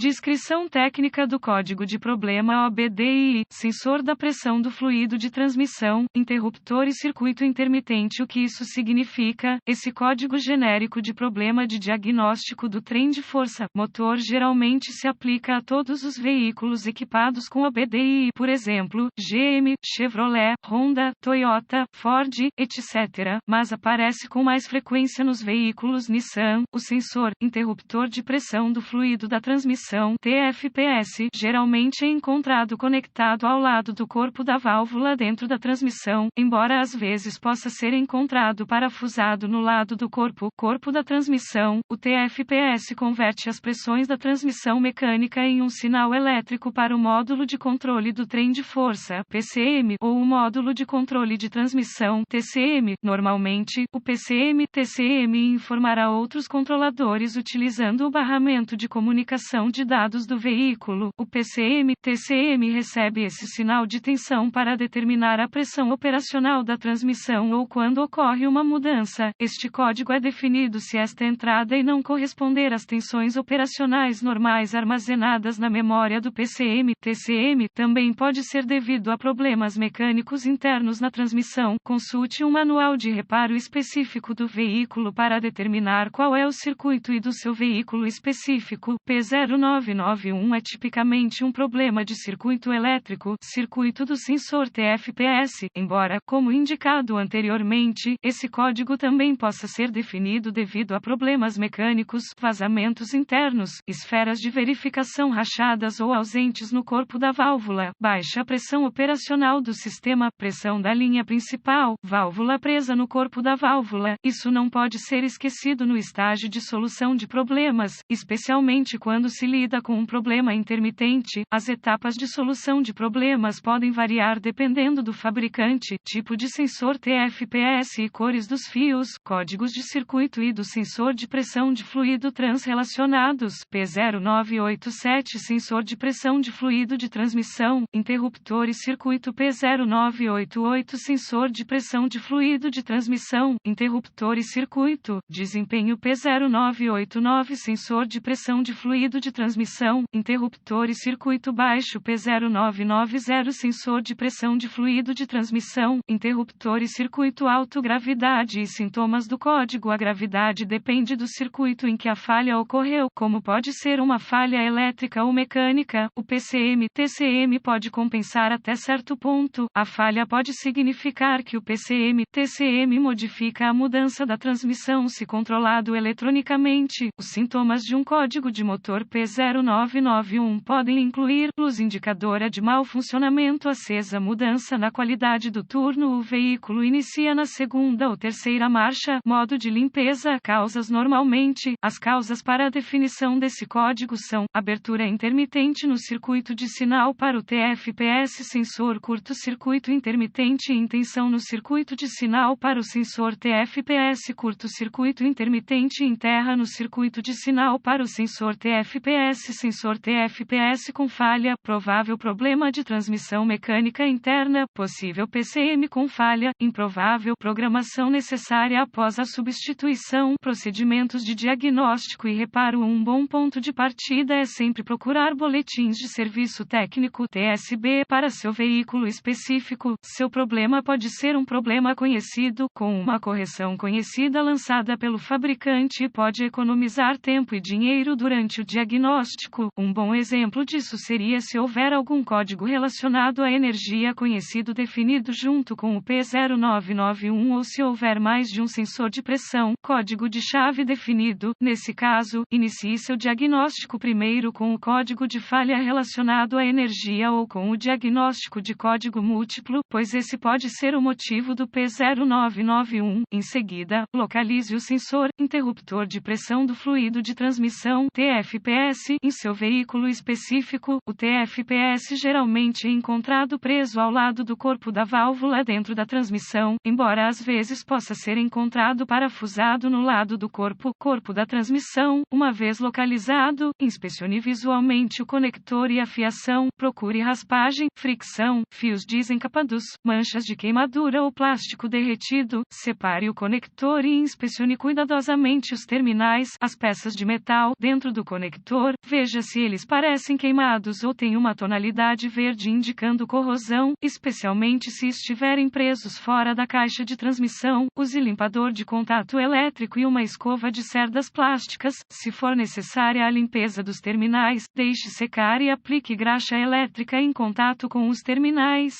Descrição técnica do código de problema OBDI, sensor da pressão do fluido de transmissão, interruptor e circuito intermitente. O que isso significa? Esse código genérico de problema de diagnóstico do trem de força motor geralmente se aplica a todos os veículos equipados com OBDI, por exemplo, GM, Chevrolet, Honda, Toyota, Ford, etc., mas aparece com mais frequência nos veículos Nissan. O sensor, interruptor de pressão do fluido da transmissão, TFPS, geralmente é encontrado conectado ao lado do corpo da válvula dentro da transmissão, embora às vezes possa ser encontrado parafusado no lado do corpo da transmissão. O TFPS converte as pressões da transmissão mecânica em um sinal elétrico para o módulo de controle do trem de força, PCM, ou o módulo de controle de transmissão, TCM. Normalmente, o PCM-TCM informará outros controladores utilizando o barramento de comunicação de dados do veículo. O PCM-TCM recebe esse sinal de tensão para determinar a pressão operacional da transmissão ou quando ocorre uma mudança. Este código é definido se esta entrada e não corresponder às tensões operacionais normais armazenadas na memória do PCM-TCM. Também pode ser devido a problemas mecânicos internos na transmissão. Consulte um manual de reparo específico do veículo para determinar qual é o circuito do seu veículo específico. P0991 é tipicamente um problema de circuito elétrico, circuito do sensor TFPS, embora, como indicado anteriormente, esse código também possa ser definido devido a problemas mecânicos, vazamentos internos, esferas de verificação rachadas ou ausentes no corpo da válvula, baixa pressão operacional do sistema, pressão da linha principal, válvula presa no corpo da válvula. Isso não pode ser esquecido no estágio de solução de problemas, especialmente quando se lida com um problema intermitente. As etapas de solução de problemas podem variar dependendo do fabricante, tipo de sensor TFPS e cores dos fios, códigos de circuito e do sensor de pressão de fluido transrelacionados. P0987 sensor de pressão de fluido de transmissão, interruptor e circuito. P0988 sensor de pressão de fluido de transmissão, interruptor e circuito. Desempenho. P0989 sensor de pressão de fluido de transmissão, interruptor e circuito baixo. P0990 sensor de pressão de fluido de transmissão, interruptor e circuito alto. Gravidade e sintomas do código. A gravidade depende do circuito em que a falha ocorreu, como pode ser uma falha elétrica ou mecânica. O PCM-TCM pode compensar até certo ponto. A falha pode significar que o PCM-TCM modifica a mudança da transmissão se controlado eletronicamente. Os sintomas de um código de motor P0991 podem incluir luz indicadora de mau funcionamento acesa, mudança na qualidade do turno, o veículo inicia na segunda ou terceira marcha, modo de limpeza. Causas. Normalmente, as causas para a definição desse código são: abertura intermitente no circuito de sinal para o TFPS, sensor curto-circuito intermitente, intenção no circuito de sinal para o sensor TFPS, curto-circuito intermitente, interra no circuito de sinal para o sensor TFPS, sensor TFPS com falha, provável problema de transmissão mecânica interna, possível PCM com falha, improvável programação necessária após a substituição. Procedimentos de diagnóstico e reparo. Um bom ponto de partida é sempre procurar boletins de serviço técnico (TSB) para seu veículo específico. Seu problema pode ser um problema conhecido, com uma correção conhecida lançada pelo fabricante, e pode economizar tempo e dinheiro durante o diagnóstico. Um bom exemplo disso seria se houver algum código relacionado à energia conhecido definido junto com o P0991 ou se houver mais de um sensor de pressão, código de chave definido. Nesse caso, inicie seu diagnóstico primeiro com o código de falha relacionado à energia ou com o diagnóstico de código múltiplo, pois esse pode ser o motivo do P0991. Em seguida, localize o sensor, interruptor de pressão do fluido de transmissão, TFPS, em seu veículo específico. O TFPS geralmente é encontrado preso ao lado do corpo da válvula dentro da transmissão, embora às vezes possa ser encontrado parafusado no lado do corpo da transmissão. Uma vez localizado, inspecione visualmente o conector e a fiação, procure raspagem, fricção, fios desencapados, manchas de queimadura ou plástico derretido. Separe o conector e inspecione cuidadosamente os terminais, as peças de metal dentro do conector sensor, veja se eles parecem queimados ou têm uma tonalidade verde indicando corrosão, especialmente se estiverem presos fora da caixa de transmissão. Use limpador de contato elétrico e uma escova de cerdas plásticas. Se for necessária a limpeza dos terminais, deixe secar e aplique graxa elétrica em contato com os terminais.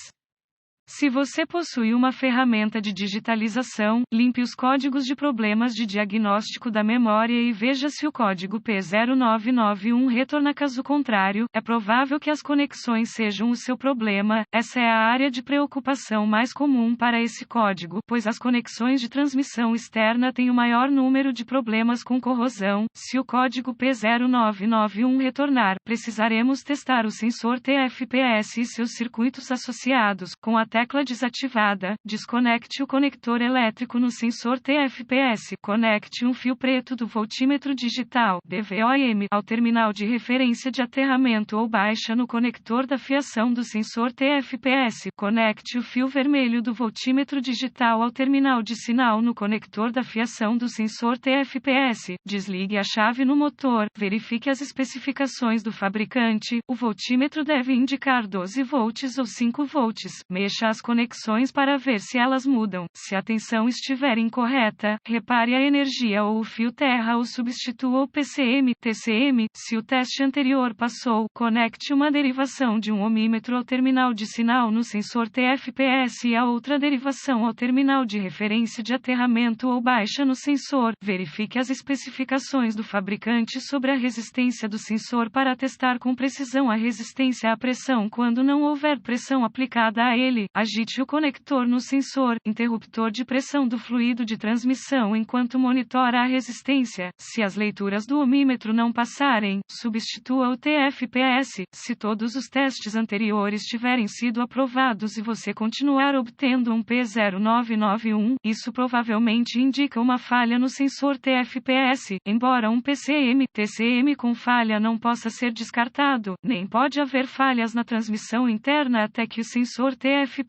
Se você possui uma ferramenta de digitalização, limpe os códigos de problemas de diagnóstico da memória e veja se o código P0991 retorna. Caso contrário, é provável que as conexões sejam o seu problema. Essa é a área de preocupação mais comum para esse código, pois as conexões de transmissão externa têm o maior número de problemas com corrosão. Se o código P0991 retornar, precisaremos testar o sensor TFPS e seus circuitos associados. Com a tecla desativada, desconecte o conector elétrico no sensor TFPS. Conecte um fio preto do voltímetro digital DVOM ao terminal de referência de aterramento ou baixa no conector da fiação do sensor TFPS. Conecte o fio vermelho do voltímetro digital ao terminal de sinal no conector da fiação do sensor TFPS. Desligue a chave no motor. Verifique as especificações do fabricante. O voltímetro deve indicar 12 volts ou 5 volts. Mexa as conexões para ver se elas mudam. Se a tensão estiver incorreta, repare a energia ou o fio terra ou substitua o PCM/TCM. Se o teste anterior passou, conecte uma derivação de um ohmímetro ao terminal de sinal no sensor TFPS e a outra derivação ao terminal de referência de aterramento ou baixa no sensor. Verifique as especificações do fabricante sobre a resistência do sensor para testar com precisão a resistência à pressão quando não houver pressão aplicada a ele. Agite o conector no sensor, interruptor de pressão do fluido de transmissão enquanto monitora a resistência. Se as leituras do ohmímetro não passarem, substitua o TFPS. Se todos os testes anteriores tiverem sido aprovados e você continuar obtendo um P0991, isso provavelmente indica uma falha no sensor TFPS. Embora um PCM/TCM com falha não possa ser descartado, nem pode haver falhas na transmissão interna até que o sensor TFPS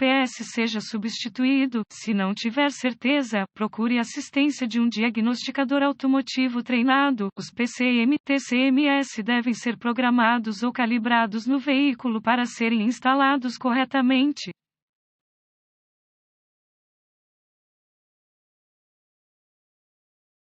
seja substituído. Se não tiver certeza, procure assistência de um diagnosticador automotivo treinado. Os PCM/TCMS devem ser programados ou calibrados no veículo para serem instalados corretamente.